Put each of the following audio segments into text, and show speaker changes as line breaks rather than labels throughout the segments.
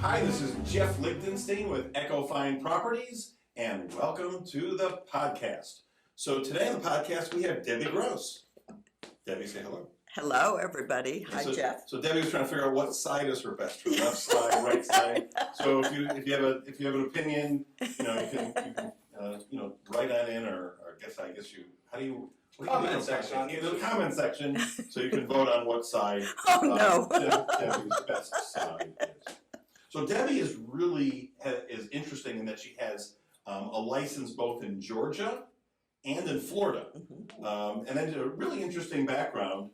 Hi, this is Jeff Lichtenstein with Echo Fine Properties, and welcome to the podcast. So today on the podcast, we have Debby Gross. Debby, say hello.
Hello, everybody. Hi, Jeff.
So Debby was trying to figure out what side is her best for, left side, right side. So if you have an opinion, you can write on in, or I guess you, how do you?
Comment section.
In the comment section, so you can vote on what side.
Oh, no.
Debby's best side is. So Debby is interesting in that she has a license both in Georgia and in Florida, and then a really interesting background.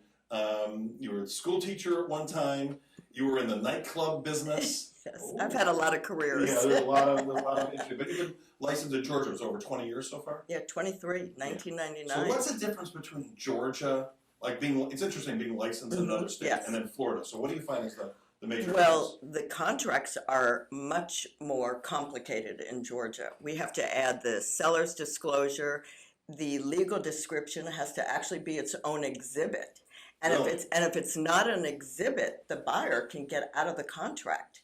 You were a school teacher at one time. You were in the nightclub business.
Yes, I've had a lot of careers.
Yeah, there's a lot of interesting. But you've been licensed in Georgia. It's over 20 years so far.
Yeah, 23, 1999.
So what's the difference between Georgia, it's interesting being licensed in another state,
yes,
and then Florida? So what do you find is the major
Well, the contracts are much more complicated in Georgia. We have to add the seller's disclosure. The legal description has to actually be its own exhibit. And
Really?
if it's not an exhibit, the buyer can get out of the contract.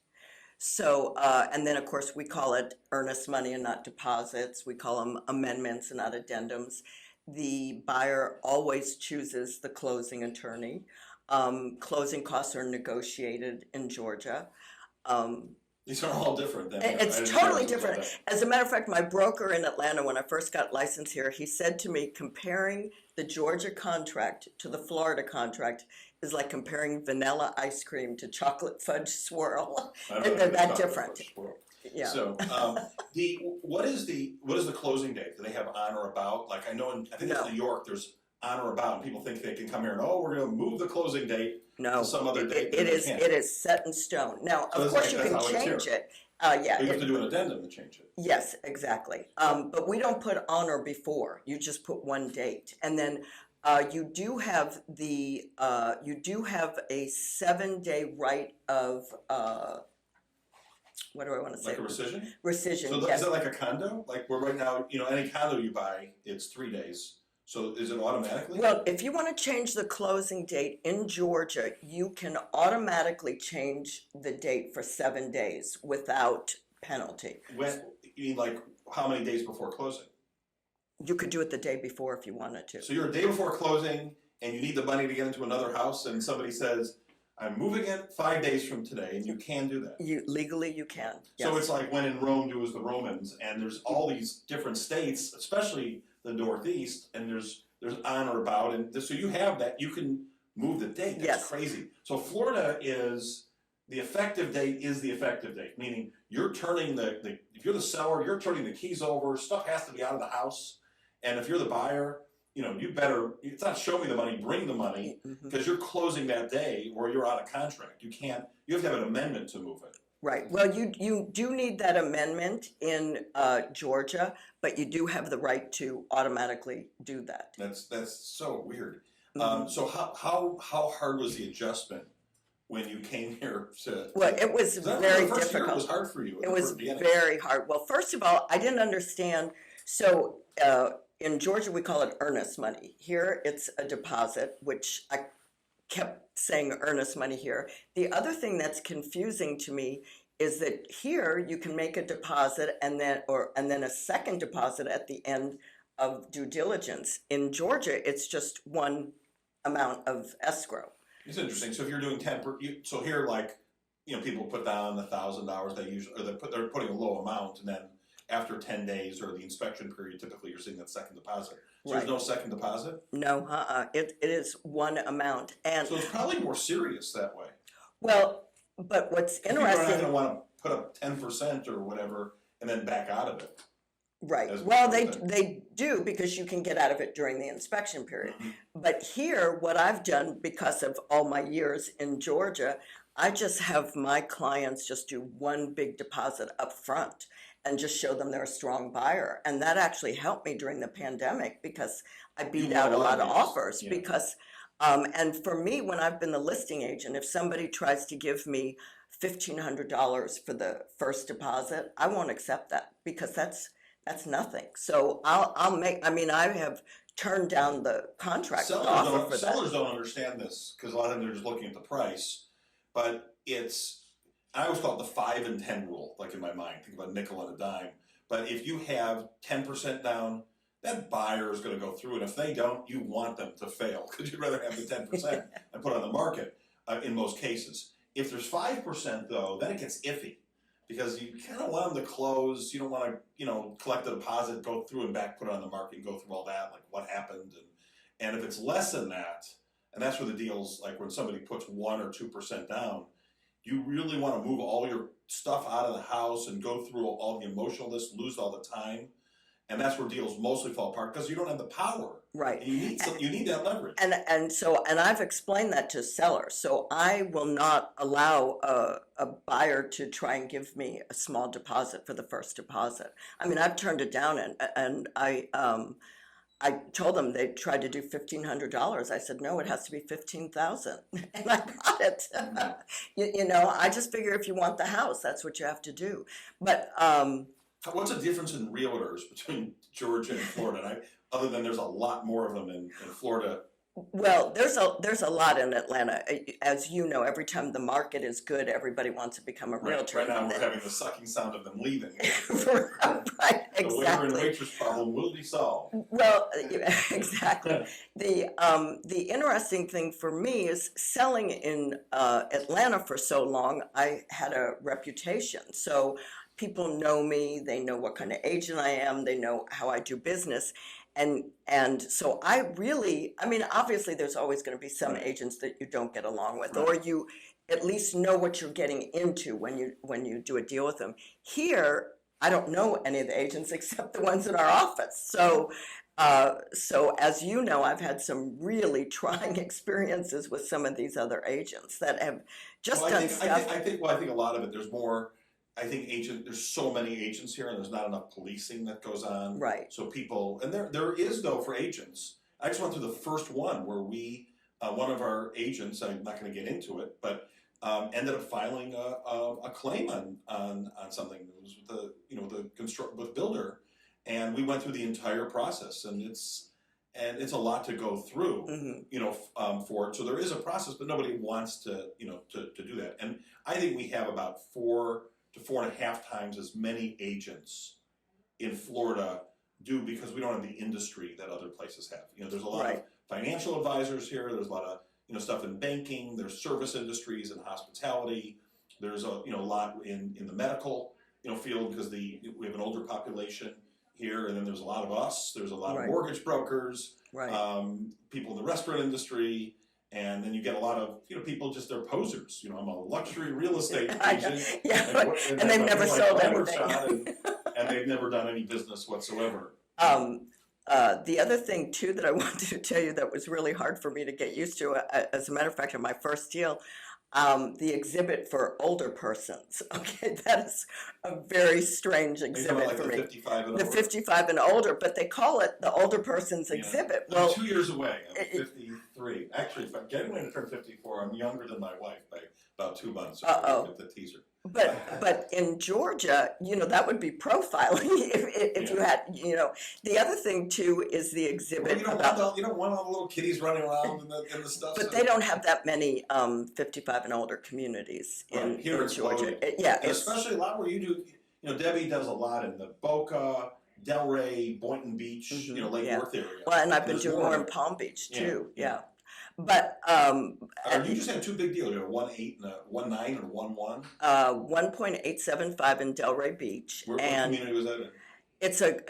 So, and then of course we call it earnest money and not deposits. We call them amendments and not addendums. The buyer always chooses the closing attorney. Closing costs are negotiated in Georgia.
These are all different then.
It's totally different. As a matter of fact, my broker in Atlanta, when I first got licensed here, he said to me, comparing the Georgia contract to the Florida contract is like comparing vanilla ice cream to chocolate fudge swirl. And they're that different. Yeah.
So, what is the closing date? Do they have on or about? Like I think it's New York. There's on or about, and people think they can come here and we're going to move the closing date to some other date.
It is set in stone. Now, of course, you can change it.
But you have to do an addendum to change it.
Yes, exactly. But we don't put on or before. You just put one date, and then you do have a 7-day right of. What do I want to say?
Like a rescission?
Rescission.
So
yes.
Is that like a condo? Like where right now, any condo you buy, it's 3 days. So is it automatically?
Well, if you want to change the closing date in Georgia, you can automatically change the date for 7 days without penalty.
You mean like how many days before closing?
You could do it the day before if you wanted to.
So you're a day before closing and you need the money to get into another house and somebody says, I'm moving it 5 days from today, and you can do that.
Legally you can. Yes.
So it's like when in Rome do as the Romans, and there's all these different states, especially the Northeast, and there's on or about, and so you have that, you can move the date. That's crazy. So Florida is the effective date, meaning you're turning if you're the seller, you're turning the keys over, stuff has to be out of the house, and if you're the buyer, you better, it's not show me the money, bring the money, because you're closing that day or you're out of contract. You have to have an amendment to move it.
Right. Well, you do need that amendment in Georgia, but you do have the right to automatically do that.
That's so weird. So how hard was the adjustment when you came here to?
Well, it was very difficult.
Year, it was hard for you.
It was very hard. Well, first of all, I didn't understand. So in Georgia, we call it earnest money. Here, it's a deposit, which I kept saying earnest money here. The other thing that's confusing to me is that here you can make a deposit and then a second deposit at the end of due diligence. In Georgia, it's just one amount of escrow.
It's interesting. So if you're doing so here, people put down $1,000. They usually, or they're putting a low amount, and then after 10 days or the inspection period, typically you're seeing that second deposit. So there's no second deposit?
No, it is one amount. And
so it's probably more serious that way.
Well, but what's interesting...
People are not going to want to put up 10% or whatever and then back out of it.
Right. Well, they do, because you can get out of it during the inspection period. But here, what I've done, because of all my years in Georgia, I just have my clients just do one big deposit up front and just show them they're a strong buyer. And that actually helped me during the pandemic, because I beat out a lot of offers. Yeah. Because, and for me, when I've been the listing agent, if somebody tries to give me $1,500 for the first deposit, I won't accept that, because that's nothing. So I have turned down the contract offer for that. Sellers
don't understand this, because a lot of them are just looking at the price, but I always call it the 5 and 10 rule, like in my mind. Think about a nickel and a dime. But if you have 10% down, that buyer is going to go through, and if they don't, you want them to fail because you'd rather have the 10% and put it on the market in most cases. If there's 5% though, then it gets iffy because you kind of want them to close. You don't want to, you know, collect the deposit, go through and back, put it on the market, and go through all that, like what happened, and if it's less than that, and that's where the deals, like when somebody puts 1 or 2% down, you really want to move all your stuff out of the house and go through all the emotionalness, lose all the time. And that's where deals mostly fall apart because you don't have the power.
Right.
And you need that leverage.
And I've explained that to sellers. So I will not allow a buyer to try and give me a small deposit for the first deposit. I mean, I've turned it down, and I told them they tried to do $1,500. I said, no, it has to be $15,000, and I got it. You know, I just figure if you want the house, that's what you have to do. But
what's the difference in realtors between Georgia and Florida? Other than there's a lot more of them in Florida.
Well, there's a lot in Atlanta. As you know, every time the market is good, everybody wants to become a realtor.
Right now we're having the sucking sound of them leaving.
Right, exactly.
The waiter and waitress problem will be solved.
Well, exactly. The interesting thing for me is selling in Atlanta for so long, I had a reputation. So people know me, they know what kind of agent I am, they know how I do business. And so I mean, obviously there's always going to be some agents that you don't get along with, or you at least know what you're getting into when you do a deal with them. Here, I don't know any of the agents except the ones in our office. So as you know, I've had some really trying experiences with some of these other agents that have just done stuff.
I think a lot of it, there's more. I think there's so many agents here, and there's not enough policing that goes on.
Right.
So people, and there is though for agents. I just went through the first one where one of our agents, I'm not going to get into it, but ended up filing a claim on something. It was with the builder, and we went through the entire process, and it's a lot to go through, for it. So there is a process, but nobody wants to do that. And I think we have about 4 to 4.5 times as many agents in Florida do because we don't have the industry that other places have. There's a lot of financial advisors here. There's a lot of stuff in banking. There's service industries and hospitality. There's a lot in the medical field because we have an older population here, and then there's a lot of us. There's a lot of mortgage brokers, people in the restaurant industry. And then you get a lot of people they're posers. I'm a luxury real estate agent,
and they've never sold anything,
and they've never done any business whatsoever.
The other thing too that I wanted to tell you that was really hard for me to get used to, as a matter of fact, on my first deal, the exhibit for older persons. Okay, that is a very strange exhibit for me.
55 and
the 55 and older, but they call it the older person's exhibit.
Well, I'm 2 years away. I'm 53. Actually, if I'm getting ready to turn 54, I'm younger than my wife by about 2 months. So the teaser.
But in Georgia, that would be profiling if you had, The other thing too is the exhibit.
Well, you don't want all the little kiddies running around and the stuff.
But they don't have that many 55 and older communities in Georgia.
Especially a lot where you do. Debby does a lot in the Boca, Delray, Boynton Beach, Lake Worth area.
Well, and I've been doing more in Palm Beach too. Yeah. But
you just had 2 big deals. You had a 1.8 and a 1.9 and a 1.1.
1.875 in Delray Beach.
What community was that in?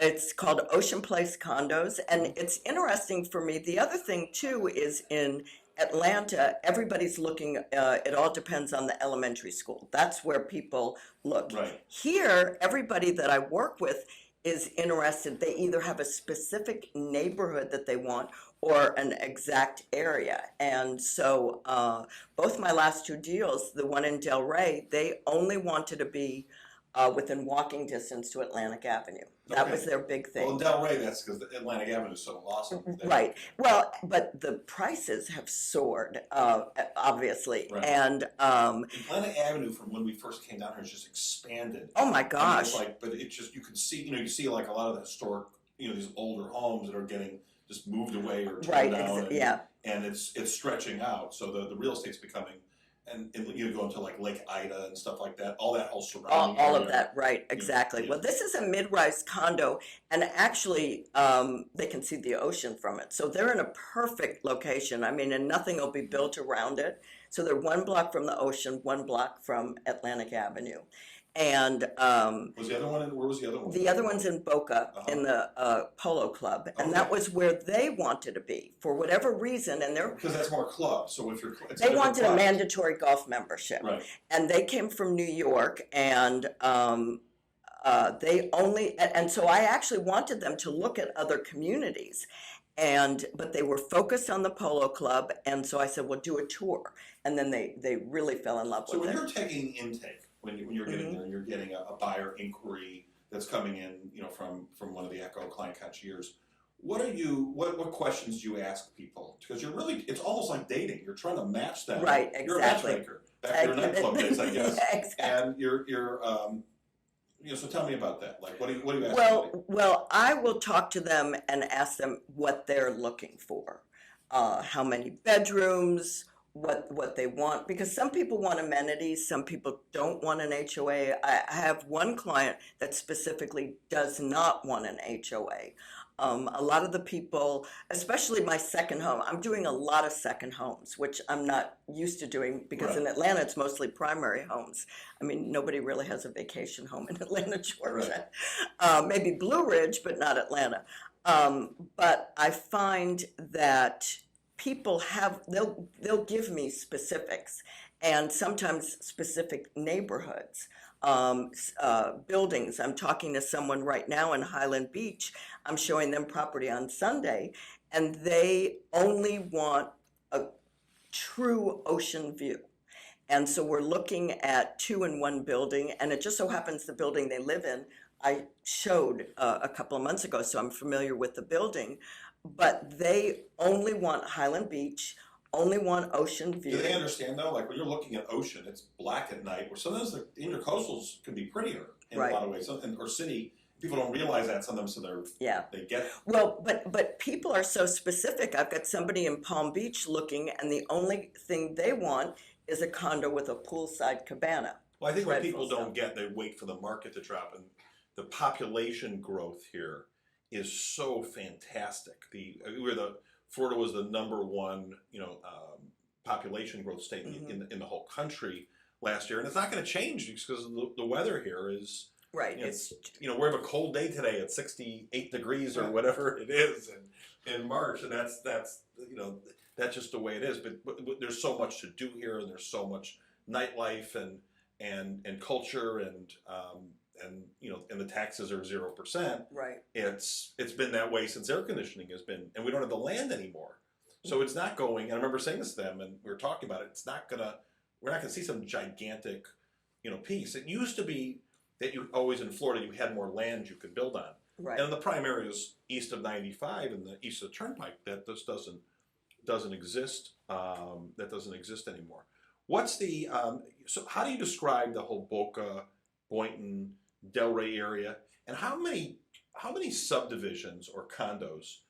It's called Ocean Place Condos, and it's interesting for me. The other thing too is in Atlanta, everybody's looking. It all depends on the elementary school. That's where people look.
Right.
Here, everybody that I work with is interested. They either have a specific neighborhood that they want or an exact area. And so both my last 2 deals, the one in Delray, they only wanted to be within walking distance to Atlantic Avenue. That was their big thing.
Well, in Delray, that's because the Atlantic Avenue is so awesome.
Right. Well, but the prices have soared, obviously.
Right.
And
Atlantic Avenue, from when we first came down here, has just expanded.
Oh my gosh!
But it's just you can see, you see like a lot of the historic, these older homes that are getting just moved away or torn down.
Yeah.
And it's stretching out, so the real estate's becoming and you go into like Lake Ida and stuff like that, all that whole surrounding
All
area.
of that, right, exactly.
Yeah.
Well, this is a mid-rise condo, and actually, they can see the ocean from it. So they're in a perfect location. I mean, and nothing will be built around it. So they're 1 block from the ocean, 1 block from Atlantic Avenue. And
Was the other one where was the other one?
the other one's in Boca in the Polo Club, and that was where they wanted to be for whatever reason. And they're
because that's more club. So if you're
they wanted a mandatory golf membership,
right?
And they came from New York, and they only and so I actually wanted them to look at other communities, but they were focused on the Polo Club, and so I said, "Well, do a tour," and then they really fell in love
So
with it.
when you're taking intake, when you're getting there and you're getting a buyer inquiry that's coming in, from one of the Echo client concierges, what questions do you ask people? Because it's almost like dating. You're trying to match them.
Right,
You're
exactly.
a matchmaker. Back to your nightclub days, I guess.
Yeah, exactly.
And you're so tell me about that. Like, what do you ask somebody?
Well, I will talk to them and ask them what they're looking for, how many bedrooms, what they want, because some people want amenities, some people don't want an HOA. I have one client that specifically does not want an HOA. A lot of the people, especially my second home, I'm doing a lot of second homes, which I'm not used to doing because in Atlanta it's mostly primary homes. I mean, nobody really has a vacation home in Atlanta, Georgia. Maybe Blue Ridge, but not Atlanta. But I find that people they'll give me specifics, and sometimes specific neighborhoods, buildings. I'm talking to someone right now in Highland Beach. I'm showing them property on Sunday, and they only want a true ocean view. And so we're looking at 2 in 1 building, and it just so happens the building they live in, I showed a couple of months ago, so I'm familiar with the building. But they only want Highland Beach, only want ocean view.
Do they understand though? Like when you're looking at ocean, it's black at night. Where sometimes the intercoastals can be prettier in a lot of ways, or city. People don't realize that sometimes, so they get it.
Well, but people are so specific. I've got somebody in Palm Beach looking, and the only thing they want is a condo with a poolside cabana.
Well, I think what people don't get, they wait for the market to drop, and the population growth here is so fantastic. Florida was the #1, population growth state in the whole country last year, and it's not going to change because the weather here is
right.
we have a cold day today at 68 degrees or whatever it is in March, and that's just the way it is. But there's so much to do here, and there's so much nightlife and culture and the taxes are 0%.
Right.
It's been that way since air conditioning has been, and we don't have the land anymore. So it's not going, and I remember saying this to them, and we were talking about it, we're not gonna see some gigantic, piece. It used to be that you always in Florida, you had more land you could build on.
Right.
And in the prime areas east of 95 and the east of the Turnpike, that just doesn't exist. That doesn't exist anymore. What's the, so how do you describe the whole Boca, Boynton, Delray area, and how many subdivisions or condos?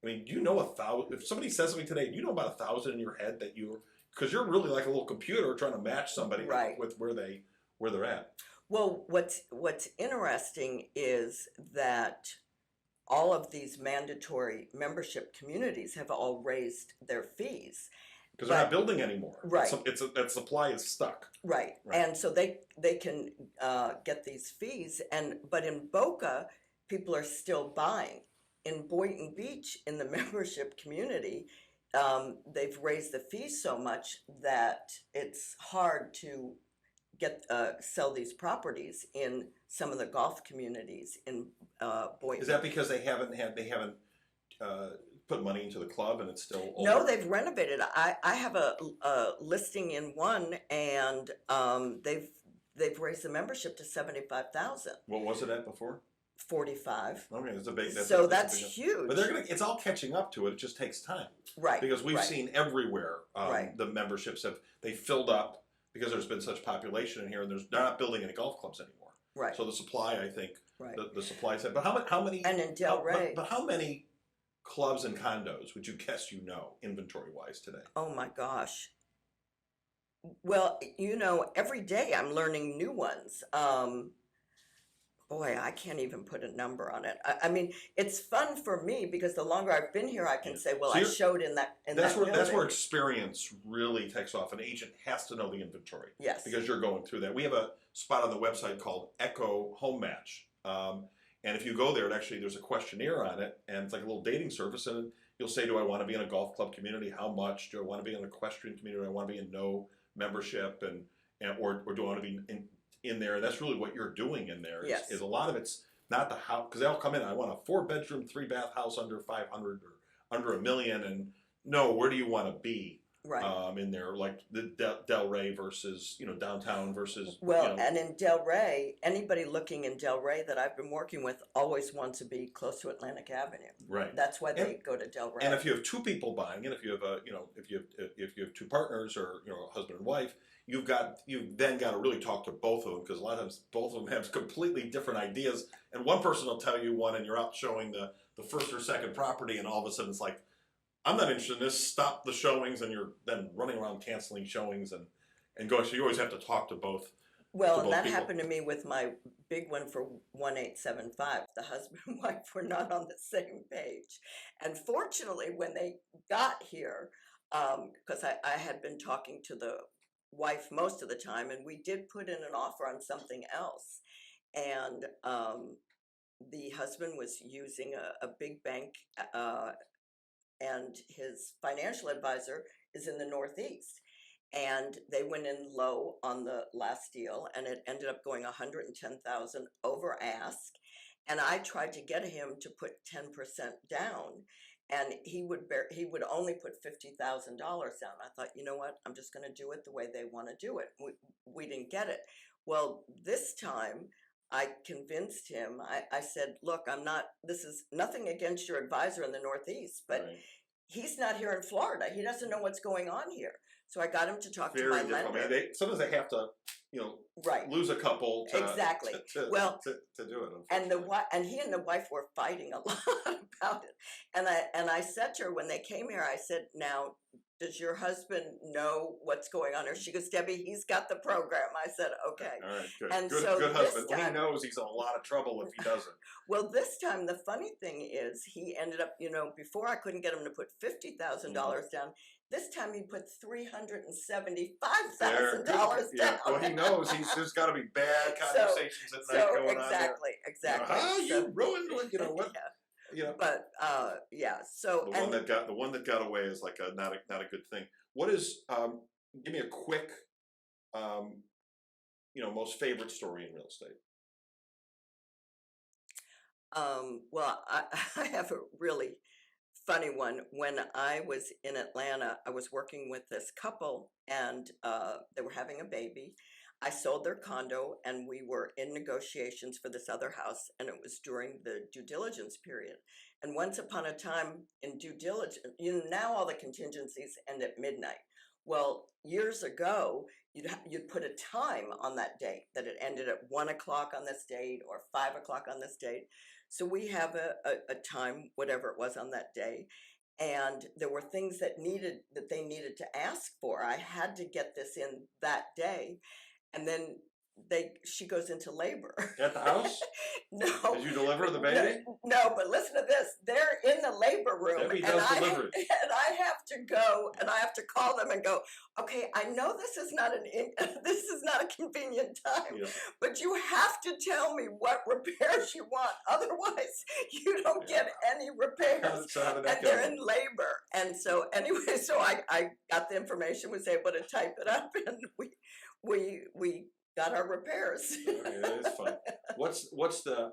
I mean, do you know 1,000? If somebody says something today, do you know about 1,000 in your head because you're really like a little computer trying to match somebody with where they're at.
Well, what's interesting is that all of these mandatory membership communities have all raised their fees.
Because they're not building anymore.
Right.
That supply is stuck.
Right. And so they can get these fees. But in Boca, people are still buying. In Boynton Beach, in the membership community, they've raised the fees so much that it's hard to sell these properties in some of the golf communities in Boynton.
Is that because they haven't put money into the club and it's still older?
No, they've renovated. I have a listing in one, and they've raised the membership to $75,000.
What was it at before?
45.
Okay, that's a big.
That's huge.
But it's all catching up to it. It just takes time.
Right.
Because we've seen everywhere the memberships they filled up because there's been such population in here, and they're not building any golf clubs anymore.
Right.
So the supply, I think, the supply side. But how many?
And in Delray.
But how many clubs and condos would you guess inventory wise today?
Oh my gosh. Well, every day I'm learning new ones. Boy, I can't even put a number on it. I mean, it's fun for me because the longer I've been here, I can
Yeah.
say, well,
So
I
you're,
showed in that
that's where
building.
experience really takes off. An agent has to know the inventory
Yes.
because you're going through that. We have a spot on the website called Echo Home Match, and if you go there, there's a questionnaire on it, and it's like a little dating service, and you'll say, do I want to be in a golf club community? How much? Do I want to be in an equestrian community? Do I want to be in no membership, or do I want to be in there? And that's really what you're doing in there.
Yes.
Is a lot of it's not the house, because they'll come in. I want a 4-bedroom, 3-bath house under 500 or under $1 million, and no, where do you want to be?
Right.
In there, like the Delray versus downtown versus
Well, and in Delray, anybody looking in Delray that I've been working with always wants to be close to Atlantic Avenue.
right.
That's why they go to Delray.
And if you have two people buying it, if you have if you have two partners or a husband and wife, you've then got to really talk to both of them, because a lot of times both of them have completely different ideas, and one person will tell you one, and you're out showing the first or second property, and all of a sudden it's like, I'm not interested in this. Stop the showings, and you're then running around canceling showings and going. So you always have to talk to both.
Well, and
both
that
people.
happened to me with my big one for 1875. The husband and wife were not on the same page. And fortunately, when they got here, because I had been talking to the wife most of the time, and we did put in an offer on something else. And the husband was using a big bank, and his financial advisor is in the Northeast. And they went in low on the last deal, and it ended up going 110,000 over ask. And I tried to get him to put 10% down, and he would only put $50,000 down. I thought, you know what? I'm just going to do it the way they want to do it. We didn't get it. Well, this time I convinced him. I said, look, this is nothing against your advisor in the Northeast, but
Right.
he's not here in Florida. He doesn't know what's going on here. So I got him to talk to my
Very different.
lender.
I mean, sometimes they have to,
Right.
lose a couple
Exactly.
to do it.
And he and the wife were fighting a lot about it. And I said to her when they came here, I said, now, does your husband know what's going on? Or she goes, Debbie, he's got the program. I said, okay.
All right, good.
And
good,
so
good
this
husband. When he
time-
knows, he's in a lot of trouble if he doesn't.
Well, this time the funny thing is he ended up, before I couldn't get him to put $50,000 down. This time he put $375,000 down.
Yeah. Well, he knows there's got to be bad conversations at night going on there.
Exactly.
You ruined what? What?
Yeah. But yeah. So
the one that got away is like not a good thing. What is? Give me a quick, most favorite story in real estate.
Well, I have a really funny one. When I was in Atlanta, I was working with this couple, and they were having a baby. I sold their condo, and we were in negotiations for this other house, and it was during the due diligence period. And once upon a time in due diligence, now all the contingencies end at midnight. Well, years ago, you'd put a time on that date, that it ended at 1 o'clock on this date or 5 o'clock on this date. So we have a time, whatever it was on that day, and there were things that they needed to ask for. I had to get this in that day, and then she goes into labor.
At the house?
No.
Did you deliver the baby?
No, but listen to this. They're in the labor room,
Debbie
and
does delivery.
I have to go, and I have to call them and go, okay, I know this is not a convenient time,
Yeah.
but you have to tell me what repairs you want. Otherwise, you don't get any repairs.
So
And they're in labor. And so anyway, so I got the information, was able to type it up, and we got our repairs.
Okay, that is fun. What's the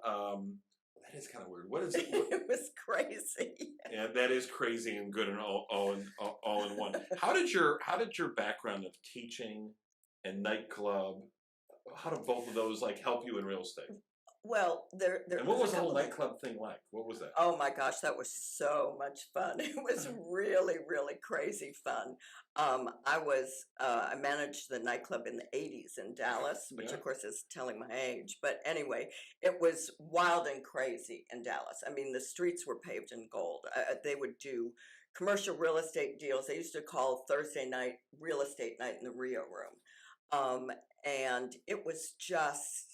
that is kind of weird. What is it?
It was crazy.
Yeah, that is crazy and good and all in one. How did your background of teaching and nightclub, how did both of those help you in real estate?
Well, there.
And what was the whole nightclub thing like? What was that?
Oh my gosh, that was so much fun. It was really, really crazy fun. I managed the nightclub in the 80s in Dallas, which of course is telling my age. But anyway, it was wild and crazy in Dallas. I mean, the streets were paved in gold. They would do, commercial real estate deals. They used to call Thursday night real estate night in the Rio room. And it was just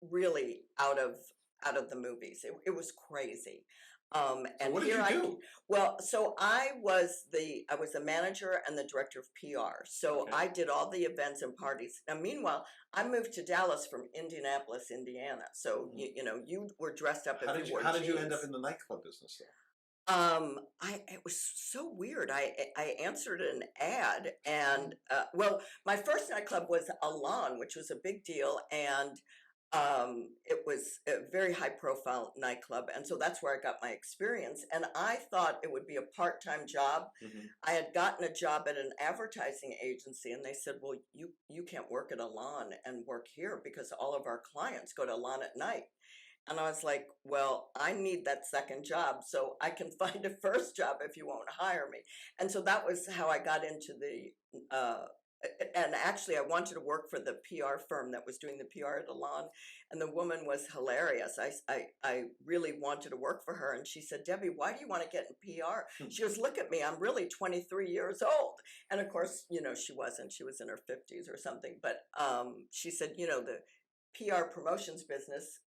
really out of the movies. It was crazy.
So
And
what did
here
you
I
do?
well, so I was the manager and the director of PR. So
Okay.
I did all the events and parties. Now, meanwhile, I moved to Dallas from Indianapolis, Indiana. So you know, you were dressed up if you wore
How did you end
jeans.
up in the nightclub business though?
It was so weird. I answered an ad, and well, my first nightclub was Alon, which was a big deal, and it was a very high profile nightclub, and so that's where I got my experience. And I thought it would be a part-time job.
Mm-hmm.
I had gotten a job at an advertising agency, and they said, "Well, you can't work at Alon and work here because all of our clients go to Alon at night." And I was like, well, I need that second job so I can find a first job if you won't hire me. And so that was how I got into and actually I wanted to work for the PR firm that was doing the PR at Alon. And the woman was hilarious. I really wanted to work for her. And she said, Debbie, why do you want to get in PR? She goes, look at me, I'm really 23 years old. And of course, you know, she wasn't. She was in her 50s or something. But she said, you know, the PR promotions business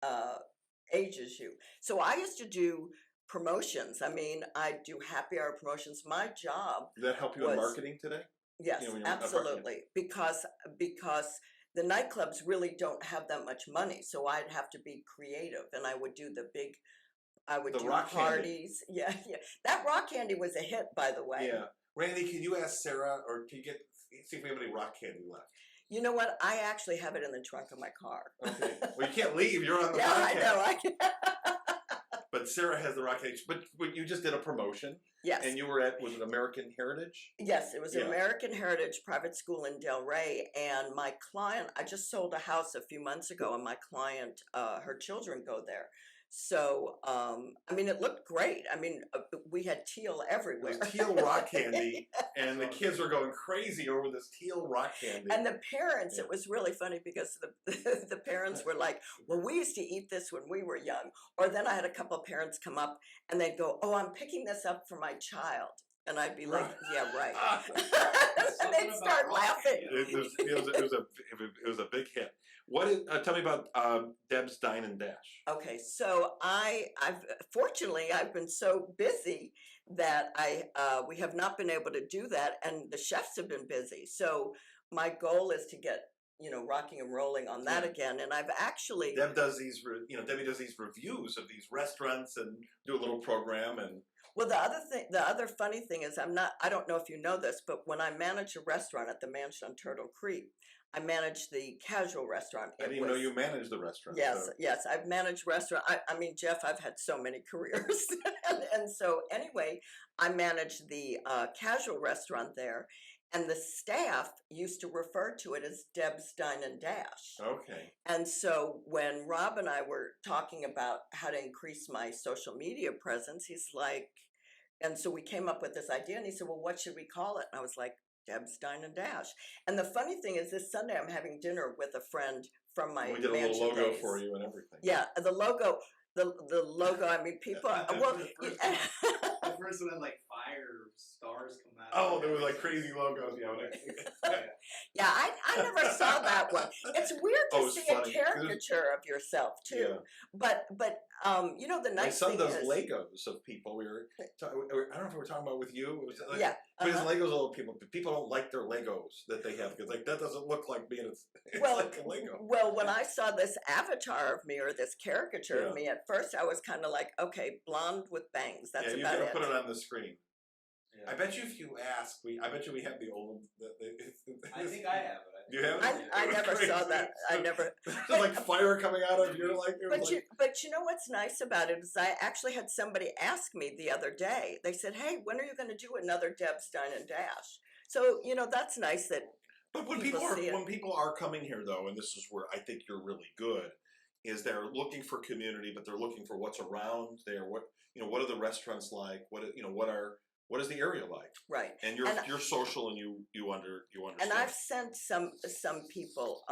ages you. So I used to do promotions. I mean, I do happy hour promotions. My job
Did that help you in marketing today?
Yes,
You know, when you're
absolutely. Because the nightclubs really don't have that much money. So I'd have to be creative, and I would do I would
The
do
rock
parties. Yeah, yeah. That rock candy was a hit, by the way.
Yeah. Randy, can you ask Sarah, or can you see if we have any rock candy left?
You know what? I actually have it in the trunk of my car.
Okay. Well, you can't leave. You're on the
Yeah,
podcast.
I know. I can.
But Sarah has the rock candy. But you just did a promotion.
Yes.
And you were was it American Heritage?
Yes, it was American Heritage Private School in Delray. And my client, I just sold a house a few months ago, and my client, her children go there. So, I mean, it looked great. I mean, we had teal everywhere.
It was teal rock candy, and the kids were going crazy over this teal rock candy.
And the parents, it was really funny because the parents were like, well, we used to eat this when we were young. Or then I had a couple of parents come up, and they'd go, oh, I'm picking this up for my child. And I'd be like, yeah, right. And they'd start laughing.
It was a big hit. Tell me about Deb's Dine and Dash.
Okay, so fortunately I've been so busy that we have not been able to do that, and the chefs have been busy. So my goal is to get rocking and rolling on that again. And I've actually
Debbie does these reviews of these restaurants and do a little program. And
well, the other funny thing is I don't know if you know this, but when I managed a restaurant at the Mansion on Turtle Creek, I managed the casual restaurant.
I didn't even know you managed the restaurant.
Yes,
so.
yes, I've managed restaurant. I mean, Jeff, I've had so many careers, and so anyway, I managed the casual restaurant there, and the staff used to refer to it as Deb's Dine and Dash.
Okay.
And so when Rob and I were talking about how to increase my social media presence, he's like, and so we came up with this idea, and he said, well, what should we call it? And I was like, Deb's Dine and Dash. And the funny thing is, this Sunday I'm having dinner with a friend from my
we did a little logo days. For you and everything.
Yeah, the logo. The logo. I mean, people. Well,
the first one had like fire stars come out.
Oh, there was like crazy logos.
Yeah, I never saw that one. It's weird to see
funny.
A caricature of yourself too.
Yeah.
But you know, the nice
thing is, my son does
is,
Legos of people. I don't know if we were talking about with you. It was like,
yeah.
But his Legos of people don't like their Legos that they have because that doesn't look like being it's
well,
like a Lego.
Well, when I saw this avatar of me or this caricature of me, at first I was kind of like, okay, blonde with bangs. That's about it.
You're gonna put it on the screen. Yeah. I bet you if you ask, I bet you we have the old.
I think I have it.
Do you have it?
I never saw that. I never.
There's like fire coming out of your like.
But you know what's nice about it is I actually had somebody ask me the other day. They said, "Hey, when are you going to do another Deb's Dine and Dash?" So that's nice that.
But when people are coming here though, and this is where I think you're really good, is they're looking for community, but they're looking for what's around there. What are the restaurants like? What is the area like?
Right.
And you're social and you understand.
And I've sent some people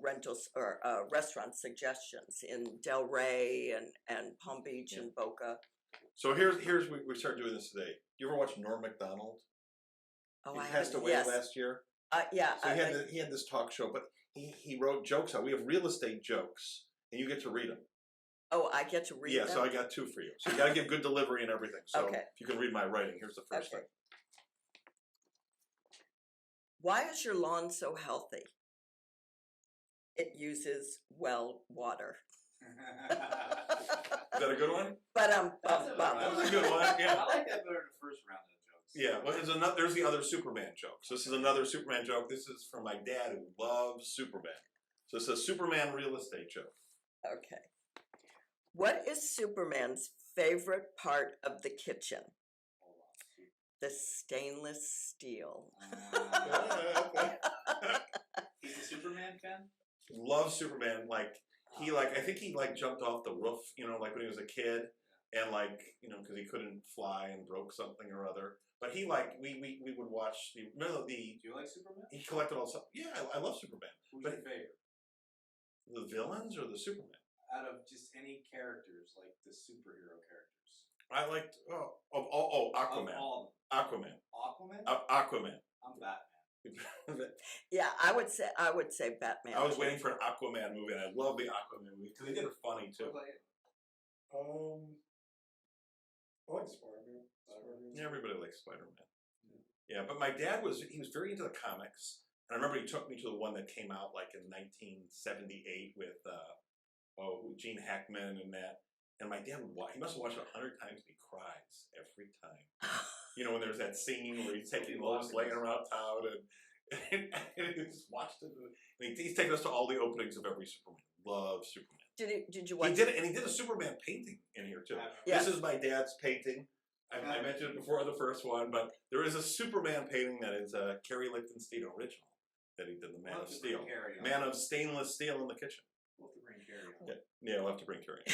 rentals or restaurant suggestions in Delray and Palm Beach and Boca.
So here's we started doing this today. You ever watch Norm Macdonald?
Oh,
He
I
passed
haven't-
away
yes.
last year.
Yeah.
So he had this talk show, but he wrote jokes out. We have real estate jokes, and you get to read them.
Oh, I get to read them?
Yeah, so I got 2 for you. So you got to give good delivery and everything. So
Okay.
if you can read my writing, here's the first thing.
Why is your lawn so healthy? It uses well water.
Is that a good one?
But
That was a good one. Yeah.
I like that better than the first round of jokes.
Yeah. Well, there's the other Superman joke. So this is another Superman joke. This is from my dad who loves Superman. So it's a Superman real estate joke.
Okay. What is Superman's favorite part of the kitchen? The stainless steel.
He's a Superman fan?
Loves Superman. I think he jumped off the roof, like when he was a kid, and because he couldn't fly and broke something or other. But he we would watch Do you
like Superman?
He collected all stuff. Yeah, I love Superman.
Who's your favorite?
The villains or the Superman?
Out of just any characters, like the superhero characters.
I liked Aquaman.
Of all
Aquaman.
Aquaman?
Aquaman.
I'm Batman.
Yeah, I would say Batman.
I was waiting for an Aquaman movie, and I love the Aquaman movie because they did it funny too.
What about you?
I like Spider-Man.
Yeah, everybody likes Spider-Man. Yeah, but my dad was very into the comics, and I remember he took me to the one that came out in 1978 with Gene Hackman and that. And my dad he must have watched it 100 times, and he cries every time. When there's that scene where he's taking Lois Lane around town, and he just watched it. And he's taken us to all the openings of every Superman. Love Superman.
Did you watch?
He did it, and he did a Superman painting in here too.
Yes.
This is my dad's painting. I mentioned it before the first one, but there is a Superman painting that is a Carrie Lichtenstein original that he did, the Man of Steel. Man of stainless steel in the kitchen.
We'll have to bring Carrie on.
Yeah, we'll have to bring Carrie.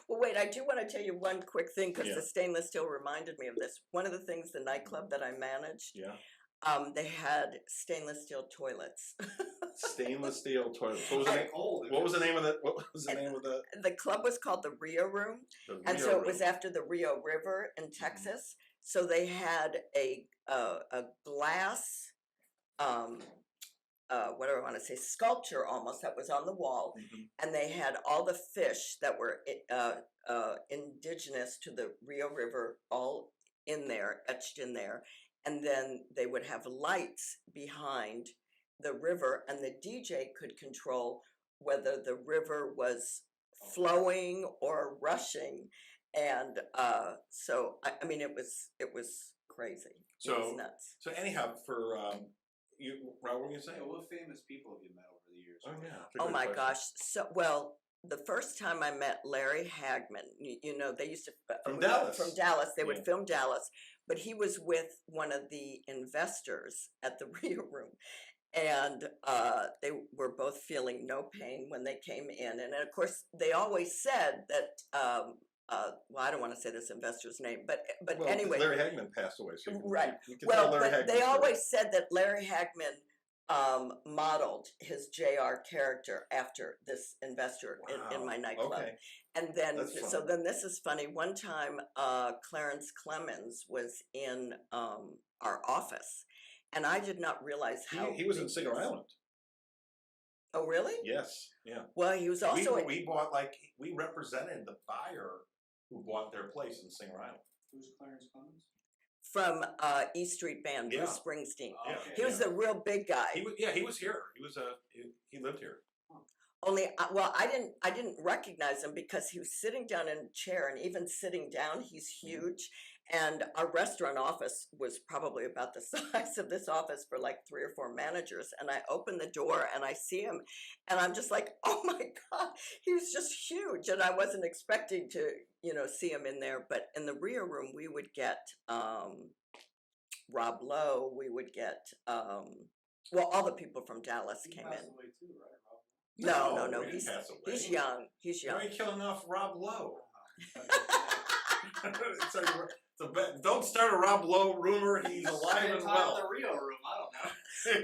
Well, wait, I do want to tell you one quick thing because
Yeah.
the stainless steel reminded me of this. One of the things, the nightclub that I managed,
Yeah.
they had stainless steel toilets.
Stainless steel toilet. What was the name of the
The club was called the Rio Room, and
Rio
so
Room?
it was after the Rio River in Texas. So they had a glass, what do I want to say, sculpture almost that was on the wall, and they had all the fish that were indigenous to the Rio River all in there, etched in there, and then they would have lights behind the river, and the DJ could control whether the river was flowing or rushing, and so I mean it was crazy. It was nuts.
So anyhow, for you, Rob, what were you saying?
Yeah, what famous people have you met over the years?
Oh yeah.
Oh my gosh! So the first time I met Larry Hagman, they used to
From Dallas.
From Dallas, they would
Yeah.
film Dallas, but he was with one of the investors at the Rio Room, and they were both feeling no pain when they came in, and of course they always said that. Well, I don't want to say this investor's name, but anyway,
Larry Hagman passed away. So
right.
You can tell Larry
But
Hagman's
they
story.
always said that Larry Hagman modeled his JR character after this investor in my nightclub.
Okay.
And then,
That's
so
fun.
then this is funny. One time, Clarence Clemens was in our office, and I did not realize how
He was in
big
Singer
he is.
Island.
Oh, really?
Yes. Yeah.
Well, he was also in,
we bought we represented the buyer who bought their place in Singer Island.
Who's Clarence Clemens?
from E Street Band, Bruce Springsteen.
Yeah.
Okay.
He was the real big guy.
He was here. He lived here.
Only, well, I didn't recognize him because he was sitting down in a chair, and even sitting down, he's huge. And our restaurant office was probably about the size of this office for like 3 or 4 managers. And I open the door and I see him, and I'm just like, oh my God, he was just huge. And I wasn't expecting to, see him in there. But in the Rio Room, we would get Rob Lowe. We would get, well, all the people from Dallas
He
came
passed
in.
away too, right, Rob?
No,
he didn't pass away.
he's young. He's young.
Why are you killing off Rob Lowe? Don't start a Rob Lowe rumor. He's alive and
In
well.
the Rio Room, I don't know.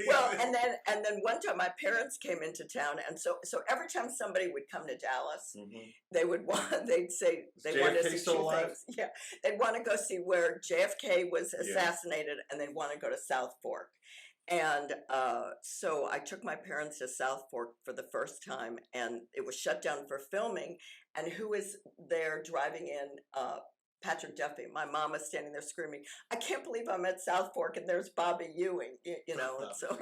Well, and then one time my parents came into town, and so every time somebody would come to Dallas, they would they'd say they wanted to see
still
two
alive?
things. Yeah, they'd want to go see where JFK was assassinated, and they'd want to go to South Fork. And so I took my parents to South Fork for the first time, and it was shut down for filming. And who was there driving in? Patrick Duffy. My mom was standing there screaming, "I can't believe I'm at South Fork and there's Bobby Ewing," you know. And so,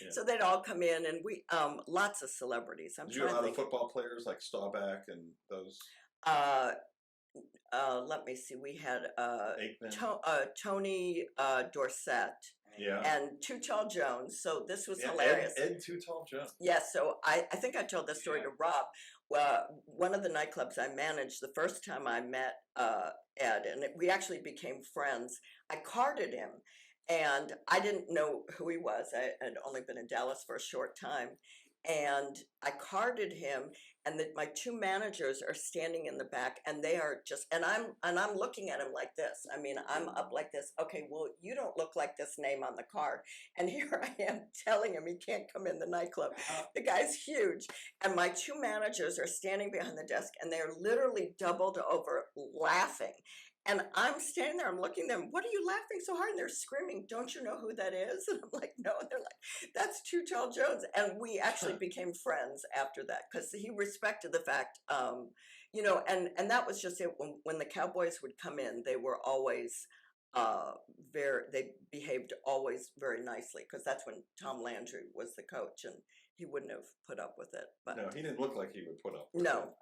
so they'd all come in, and we lots of celebrities.
Did you have other football players like Staubach and those?
Let me see. We had
Aikman.
Tony Dorsett.
Yeah.
And Too Tall Jones. So this was hilarious.
Ed Too Tall Jones.
Yes. So I think I told this story to Rob. One of the nightclubs I managed, the first time I met Ed, and we actually became friends, I carded him. And I didn't know who he was. I had only been in Dallas for a short time. And I carded him, and my two managers are standing in the back, and they are just, and I'm looking at him like this. I mean, I'm up like this. Okay, well, you don't look like this name on the card. And here I am telling him he can't come in the nightclub. The guy's huge. And my two managers are standing behind the desk, and they're literally doubled over laughing. And I'm standing there, I'm looking at them, "What are you laughing so hard?" And they're screaming, "Don't you know who that is?" And I'm like, "No." And they're like, "That's Too Tall Jones." And we actually became friends after that, because he respected the fact, you know, and that was just it. When the Cowboys would come in, they were always they behaved always very nicely, because that's when Tom Landry was the coach, and he wouldn't have put up with it. But
no, he didn't look like he would put up with
no,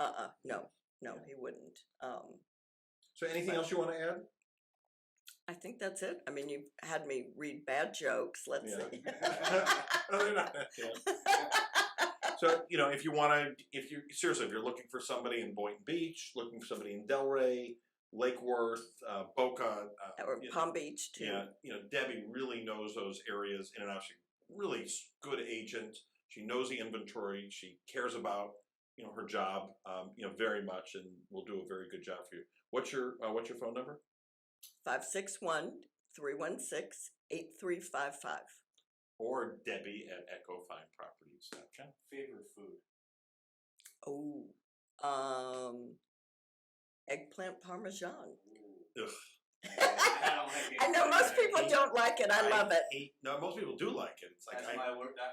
he wouldn't.
So anything else you want to add?
I think that's it. I mean, you've had me read bad jokes. Let's see.
No, they're not. So, you know, if you're looking for somebody in Boynton Beach, looking for somebody in Delray, Lake Worth, Boca,
or Palm Beach too.
Yeah, you know, Debbie really knows those areas in and out. She's really good agent. She knows the inventory. She cares about, you know, her job, you know, very much, and will do a very good job for you. What's your phone number?
561-316-8355.
Or Debbie at EchoFineProperties.com.
Favorite food?
Oh, eggplant parmesan.
Ugh.
I know most people don't like it. I love it.
No, most people do like it. It's like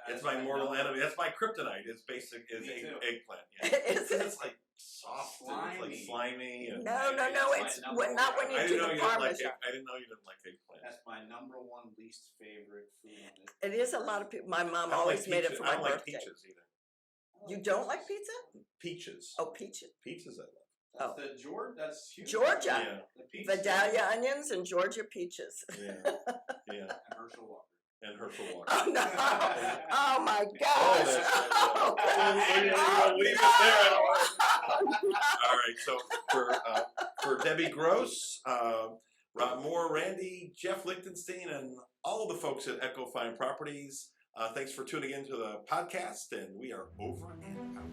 That's
my mortal enemy. That's my kryptonite. It's eggplant. Yeah. It's like soft and it's like slimy. And
No. It's not when you do the parmesan.
I didn't know you didn't like eggplant.
That's my #1 least favorite food on this.
It is a lot of people. My mom always made it for my birthday.
I don't like peaches either.
You don't like pizza?
Peaches.
Oh, peaches.
Peaches I love.
That's that's huge.
Georgia.
Yeah.
Vidalia onions and Georgia peaches.
Yeah.
And Herschel Walker.
And Herschel Walker.
Oh no! Oh my gosh!
Leave it there. All right. So for Debbie Gross, Rob Moore, Randy, Jeff Lichtenstein, and all the folks at Echo Fine Properties, thanks for tuning in to the podcast, and we are over and out.